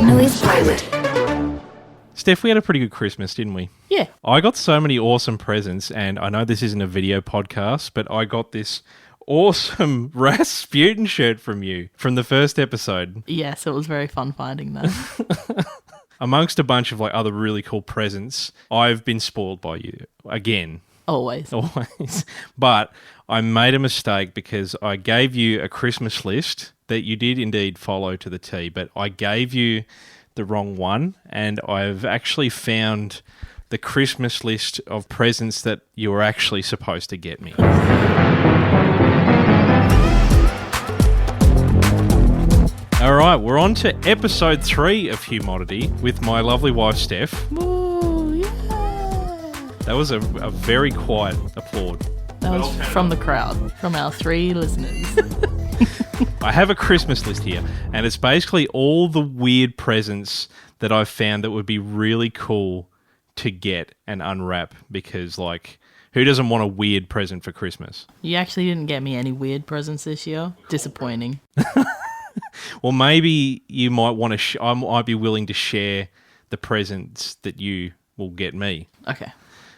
Noise Pilot. Steph, we had a pretty good Christmas, didn't we? Yeah. I got so many awesome presents, and I know this isn't a video podcast, but I got this awesome Rasputin shirt from you from the first episode. Yes, it was very fun finding that. Amongst a bunch of like other really cool presents, I've been spoiled by you again. Always. But I made a mistake because I gave you a Christmas list that you did indeed follow to the T, but I gave you the wrong one, and I've actually found the Christmas list of presents that you were actually supposed to get me. All right, we're on to episode 3 of Humidity with my lovely wife, Steph. Ooh, yeah. That was a very quiet applaud. That was from the crowd, from our 3 listeners. I have a Christmas list here, and it's basically all the weird presents that I've found that would be really cool to get and unwrap because, like, who doesn't want a weird present for Christmas? You actually didn't get me any weird presents this year. Disappointing. Well, maybe you might want to. I might be willing to share the presents that you will get me. Okay.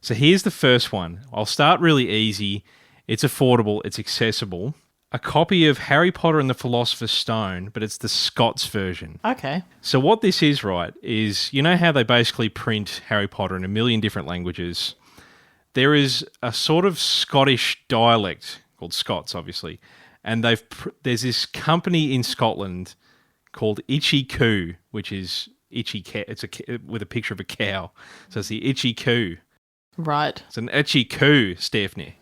So here's the first one. I'll start really easy. It's affordable. It's accessible. A copy of Harry Potter and the Philosopher's Stone, but it's the Scots version. Okay. So what this is, right, is you know how they basically print Harry Potter in a million different languages? There is a sort of Scottish dialect called Scots, obviously, and there's this company in Scotland called Itchy Coo, which is itchy cat. It's with a picture of a cow, so it's the Itchy Coo. Right. It's an Itchy Coo, Stephanie.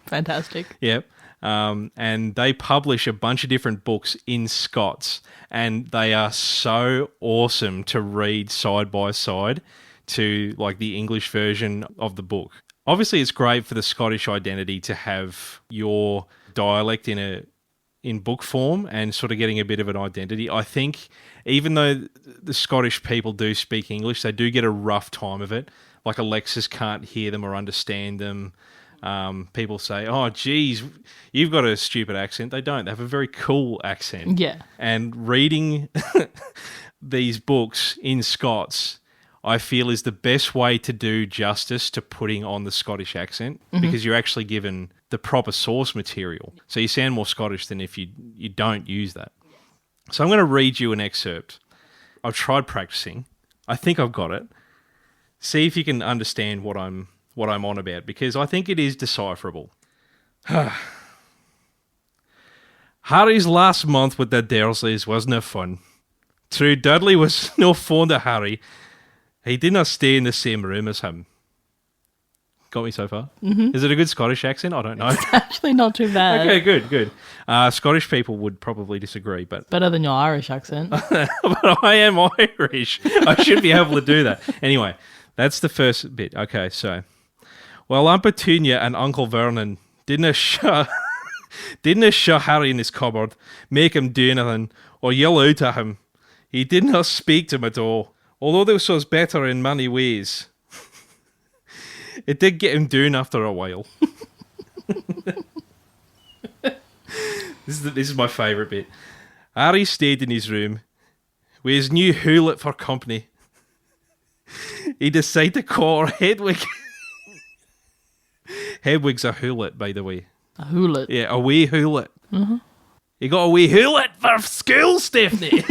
Fantastic. Yep. And they publish a bunch of different books in Scots, and they are so awesome to read side by side to like the English version of the book. Obviously, it's great for the Scottish identity to have your dialect in book form and sort of getting a bit of an identity. I think even though the Scottish people do speak English, they do get a rough time of it. Like Alexis can't hear them or understand them. People say, oh, geez, you've got a stupid accent. They don't. They have a very cool accent. Yeah. And reading these books in Scots, I feel is the best way to do justice to putting on the Scottish accent because you're actually given the proper source material. So you sound more Scottish than if you don't use that. So I'm going to read you an excerpt. I've tried practicing. I think I've got it. See if you can understand what I'm on about, because I think it is decipherable. Harry's last month with the Dursleys was no fun. True, Dudley was no fond of Harry. He did not stay in the same room as him. Got me so far? Mm-hmm. Is it a good Scottish accent? I don't know. It's actually not too bad. Okay, good. Scottish people would probably disagree, but... Better than your Irish accent. But I am Irish. I should be able to do that. Anyway, that's the first bit. Okay, so... Well, Aunt Petunia and Uncle Vernon didn't shut Harry in his cupboard, make him do anything, or yell out at him. He did not speak to him at all, although this was better in many ways. It did get him doing after a while. This is my favourite bit. Harry stayed in his room with his new hoolet for company. He decided to call her Hedwig. Hedwig's a hoolet, by the way. A hoolet? Yeah, a wee hoolet. Mm-hmm. You got a wee hoolet for school, Stephanie.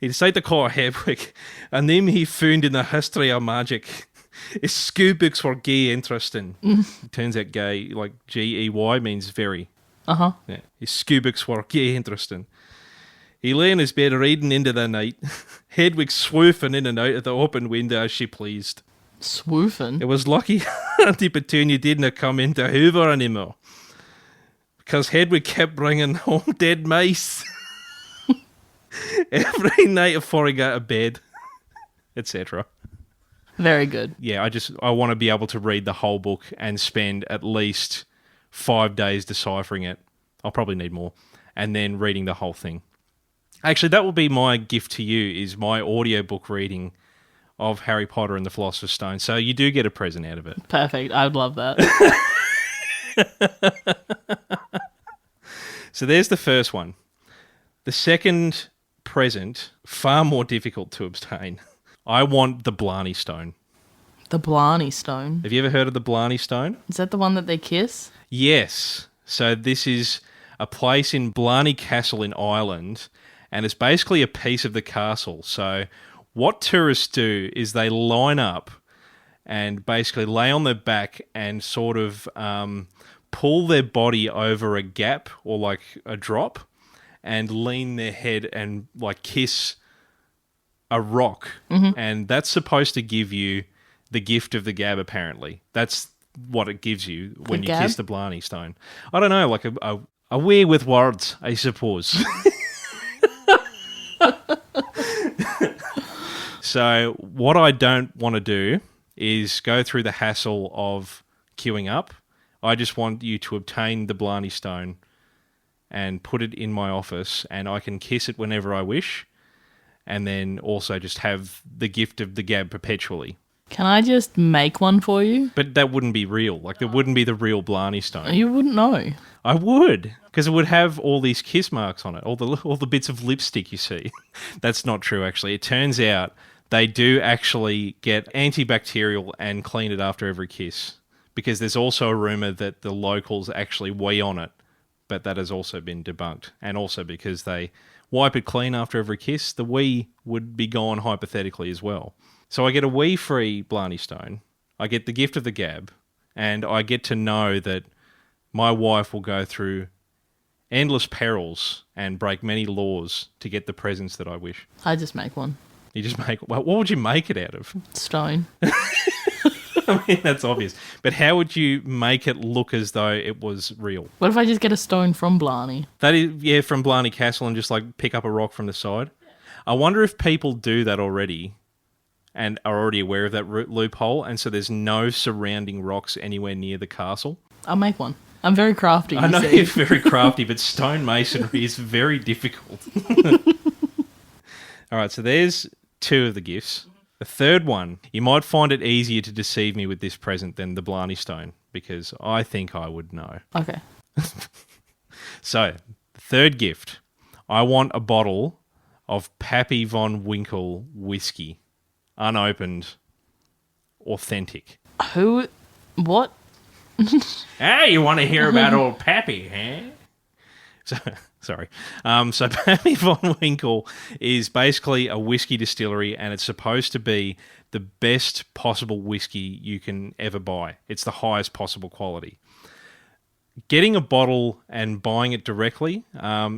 He decided to call her Hedwig, a name he found in the history of magic. His school books were gay interesting. It turns out gay, like G-E-Y, means very. Uh-huh. Yeah. His school books were gay interesting. He lay in his bed reading into the night, Hedwig swooping in and out of the open window as she pleased. Swoofing? It was lucky Auntie Petunia didn't come into Hoover anymore, because Hedwig kept bringing home dead mice every night before he got to bed, etc. Very good. Yeah, I want to be able to read the whole book and spend at least 5 days deciphering it. I'll probably need more. And then reading the whole thing. Actually, that will be my gift to you, is my audiobook reading of Harry Potter and the Philosopher's Stone. So you do get a present out of it. Perfect. I would love that. So there's the first one. The second present, far more difficult to obtain. I want the Blarney Stone. The Blarney Stone. Have you ever heard of the Blarney Stone? Is that the one that they kiss? Yes. So this is a place in Blarney Castle in Ireland, and it's basically a piece of the castle. So what tourists do is they line up and basically lay on their back and sort of pull their body over a gap or like a drop and lean their head and like kiss a rock. And that's supposed to give you the gift of the gab, apparently. That's what it gives you when you gab? kiss the Blarney Stone. I don't know, like a way with words, I suppose. So what I don't want to do is go through the hassle of queuing up. I just want you to obtain the Blarney Stone and put it in my office, and I can kiss it whenever I wish, and then also just have the gift of the gab perpetually. Can I just make one for you? But that wouldn't be real. Like, there wouldn't be the real Blarney Stone. You wouldn't know. I would, because it would have all these kiss marks on it, all the bits of lipstick you see. That's not true, actually. It turns out they do actually get antibacterial and clean it after every kiss, because there's also a rumour that the locals actually wee on it, but that has also been debunked. And also because they wipe it clean after every kiss, the wee would be gone hypothetically as well. So I get a wee-free Blarney Stone, I get the gift of the gab, and I get to know that my wife will go through endless perils and break many laws to get the presents that I wish. I just make one. You just make... Well, what would you make it out of? Stone. I mean, that's obvious. But how would you make it look as though it was real? What if I just get a stone from Blarney? That is, yeah, from Blarney Castle and just like pick up a rock from the side. I wonder if people do that already and are already aware of that loophole, and so there's no surrounding rocks anywhere near the castle. I'll make one. I'm very crafty, I know see. you're very crafty, but stonemasonry is very difficult. All right, so there's two of the gifts. The third one, you might find it easier to deceive me with this present than the Blarney Stone, because I think I would know. Okay. So, the third gift, I want a bottle of Pappy Von Winkle whiskey, unopened, authentic. Who? What? Hey, you want to hear about old Pappy, huh? Sorry. So Pappy Von Winkle is basically a whiskey distillery, and it's supposed to be the best possible whiskey you can ever buy. It's the highest possible quality. Getting a bottle and buying it directly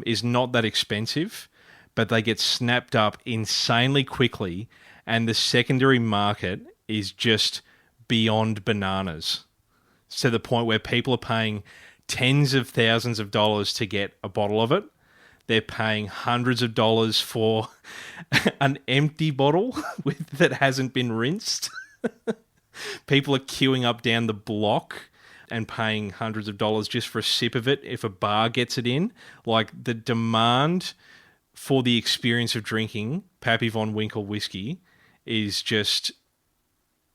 is not that expensive, but they get snapped up insanely quickly, and the secondary market is just beyond bananas. To the point where people are paying tens of thousands of dollars to get a bottle of it. They're paying hundreds of dollars for an empty bottle that hasn't been rinsed. People are queuing up down the block and paying hundreds of dollars just for a sip of it if a bar gets it in. Like, the demand for the experience of drinking Pappy Von Winkle whiskey is just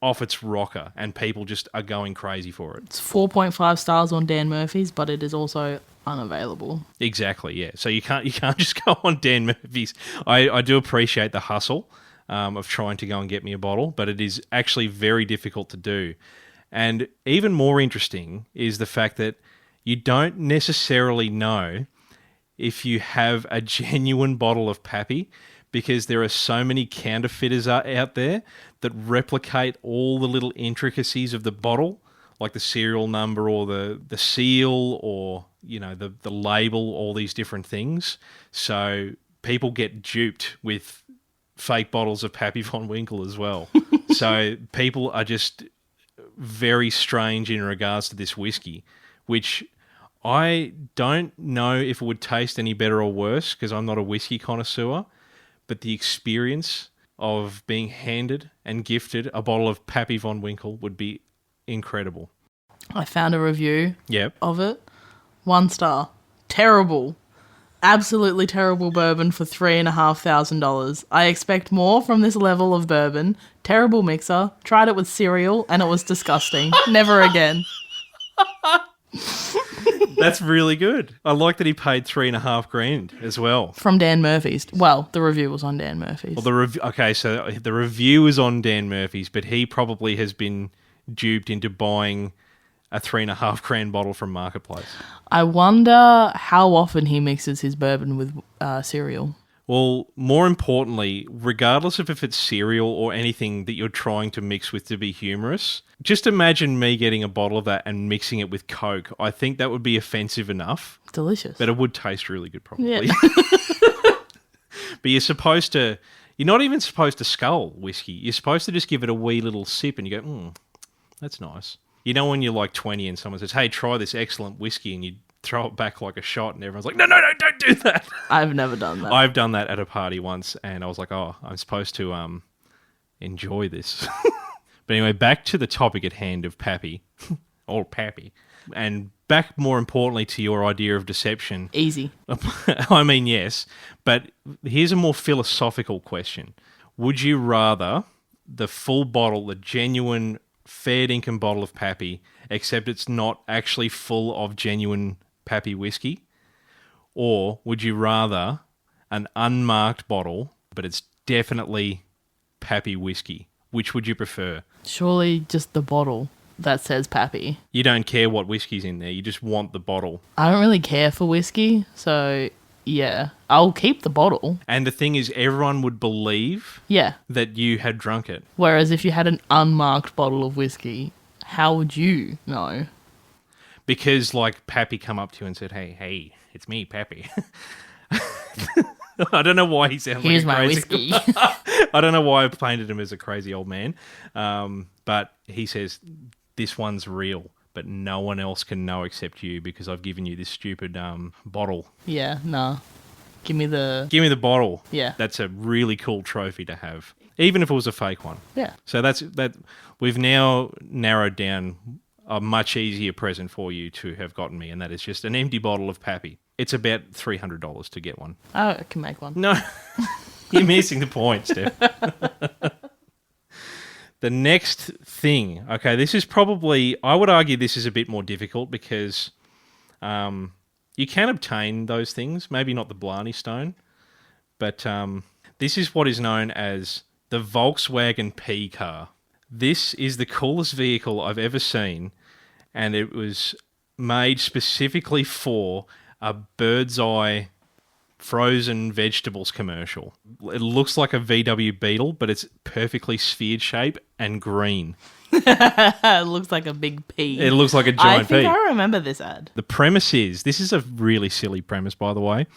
off its rocker, and people just are going crazy for it. It's 4.5 stars on Dan Murphy's, but it is also unavailable. Exactly, yeah. So you can't just go on Dan Murphy's. I do appreciate the hustle of trying to go and get me a bottle, but it is actually very difficult to do. And even more interesting is the fact that you don't necessarily know if you have a genuine bottle of Pappy, because there are so many counterfeiters out there that replicate all the little intricacies of the bottle, like the serial number or the seal or, you know, the label, all these different things. So people get duped with fake bottles of Pappy Von Winkle as well. So people are just very strange in regards to this whiskey, which I don't know if it would taste any better or worse because I'm not a whiskey connoisseur. But the experience of being handed and gifted a bottle of Pappy Von Winkle would be incredible. I found a review Yep. of it. 1 star. Terrible. Absolutely terrible bourbon for $3,500. I expect more from this level of bourbon. Terrible mixer. Tried it with cereal and it was disgusting. Never again. That's really good. I like that he paid $3,500 as well. From Dan Murphy's. Well, the review was on Dan Murphy's. Well, okay, so the review is on Dan Murphy's, but he probably has been duped into buying a $3,500 bottle from Marketplace. I wonder how often he mixes his bourbon with cereal. Well, more importantly, regardless of if it's cereal or anything that you're trying to mix with to be humorous, just imagine me getting a bottle of that and mixing it with Coke. I think that would be offensive enough. Delicious. But it would taste really good, probably. Yeah. But you're not even supposed to scull whiskey. You're supposed to just give it a wee little sip and you go, that's nice. You know when you're like 20 and someone says, hey, try this excellent whiskey, and you throw it back like a shot and everyone's like, no, don't do that. I've never done that. I've done that at a party once and I was like, oh, I'm supposed to enjoy this. But anyway, back to the topic at hand of Pappy, or Pappy, and back more importantly to your idea of deception. Easy. I mean, yes, but here's a more philosophical question. Would you rather the full bottle, the genuine fair dinkum bottle of Pappy, except it's not actually full of genuine Pappy whiskey? Or would you rather an unmarked bottle, but it's definitely Pappy whiskey? Which would you prefer? Surely just the bottle that says Pappy. You don't care what whiskey's in there. You just want the bottle. I don't really care for whiskey, so yeah, I'll keep the bottle. And the thing is, everyone would believe that you had drunk it. Whereas if you had an unmarked bottle of whiskey, how would you know? Because, like, Pappy come up to you and said, hey, it's me, Pappy. I don't know why he sounds Here's like a my crazy... whiskey. I don't know why I painted him as a crazy old man. But he says, this one's real, but no one else can know except you because I've given you this stupid bottle. Yeah, nah. Give me the bottle. Yeah. That's a really cool trophy to have, even if it was a fake one. Yeah. So that we've now narrowed down a much easier present for you to have gotten me, and that is just an empty bottle of Pappy. It's about $300 to get one. Oh, I can make one. No, you're missing the point, Steph. The next thing, okay, this is probably, I would argue this is a bit more difficult because you can obtain those things, maybe not the Blarney Stone, but this is what is known as the Volkswagen P car. This is the coolest vehicle I've ever seen, and it was made specifically for a Bird's Eye frozen vegetables commercial. It looks like a VW Beetle, but it's perfectly sphere shape and green. It looks like a big pea. It looks like a giant pea. I think I remember this ad. The premise is, this is a really silly premise, by the way.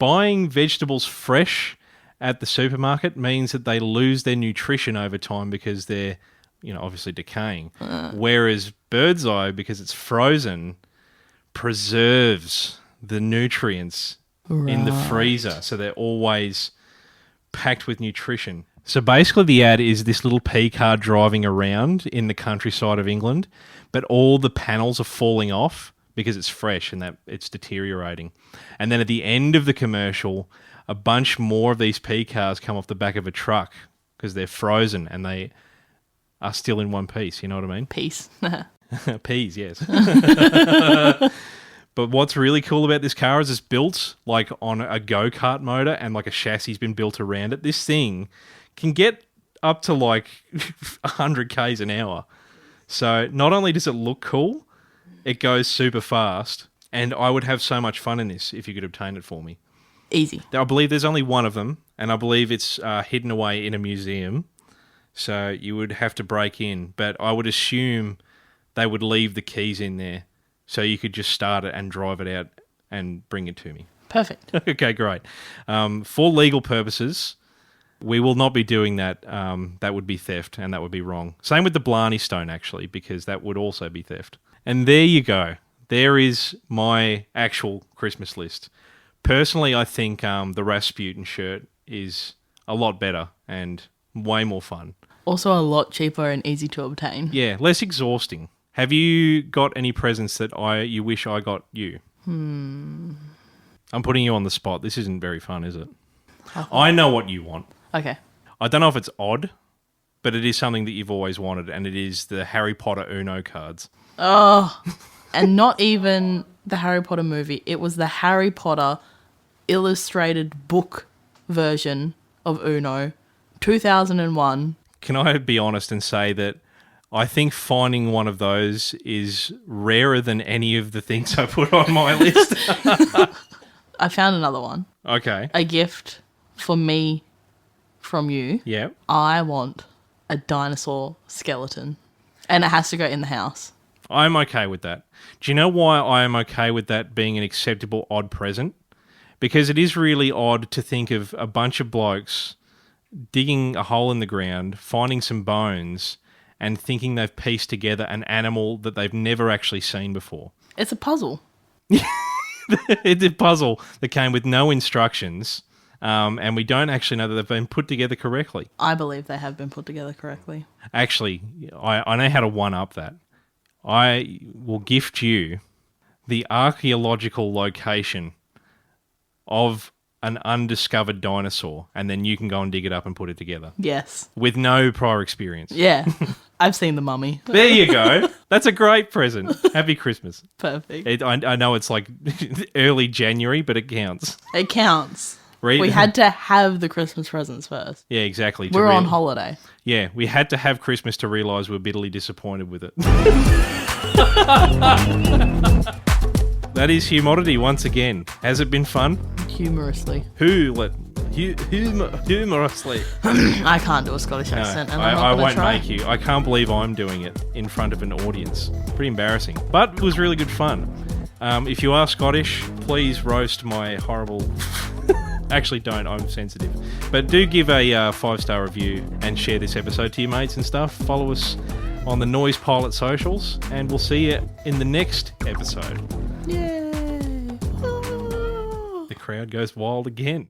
Buying vegetables fresh at the supermarket means that they lose their nutrition over time because they're, obviously decaying. Whereas Bird's Eye, because it's frozen, preserves the nutrients in the freezer, so they're always packed with nutrition. So basically the ad is this little pea car driving around in the countryside of England, but all the panels are falling off because it's fresh and that it's deteriorating. And then at the end of the commercial, a bunch more of these pea cars come off the back of a truck because they're frozen and they are still in one piece, you know what I mean? Peace. Peas, yes. But what's really cool about this car is it's built like on a go-kart motor and like a chassis has been built around it. This thing can get up to like 100 k's an hour. So not only does it look cool, it goes super fast. And I would have so much fun in this if you could obtain it for me. Easy. I believe there's only one of them, and I believe it's hidden away in a museum. So you would have to break in. But I would assume they would leave the keys in there. So you could just start it and drive it out and bring it to me. Perfect. Okay, great. For legal purposes, we will not be doing that. That would be theft and that would be wrong. Same with the Blarney Stone, actually, because that would also be theft. And there you go. There is my actual Christmas list. Personally, I think the Rasputin shirt is a lot better and way more fun. Also a lot cheaper and easy to obtain. Yeah, less exhausting. Have you got any presents that you wish I got you? I'm putting you on the spot. This isn't very fun, is it? I know what you want. Okay. I don't know if it's odd, but it is something that you've always wanted, and it is the Harry Potter Uno cards. Oh, and not even the Harry Potter movie. It was the Harry Potter illustrated book version of Uno, 2001. Can I be honest and say that I think finding one of those is rarer than any of the things I put on my list? I found another one. Okay. A gift for me from you. Yeah. I want a dinosaur skeleton. And it has to go in the house. I'm okay with that. Do you know why I am okay with that being an acceptable odd present? Because it is really odd to think of a bunch of blokes digging a hole in the ground, finding some bones, and thinking they've pieced together an animal that they've never actually seen before. It's a puzzle. It's a puzzle that came with no instructions, and we don't actually know that they've been put together correctly. I believe they have been put together correctly. Actually, I know how to one-up that. I will gift you the archaeological location of an undiscovered dinosaur, and then you can go and dig it up and put it together. Yes. With no prior experience. Yeah. I've seen The Mummy. There you go. That's a great present. Happy Christmas. Perfect. I know it's like early January, but it counts. It counts. We had to have the Christmas presents first. Yeah, exactly. We're on holiday. Yeah, we had to have Christmas to realise we're bitterly disappointed with it. That is Humodity once again. Has it been fun? Humorously. Humorously. I can't do a Scottish accent. And I won't try. make you. I can't believe I'm doing it in front of an audience. Pretty embarrassing. But it was really good fun. If you are Scottish, please roast my horrible... Actually, don't. I'm sensitive. But do give a 5-star review and share this episode to your mates and stuff. Follow us on the Noise Pilot socials, and we'll see you in the next episode. Yay! The crowd goes wild again.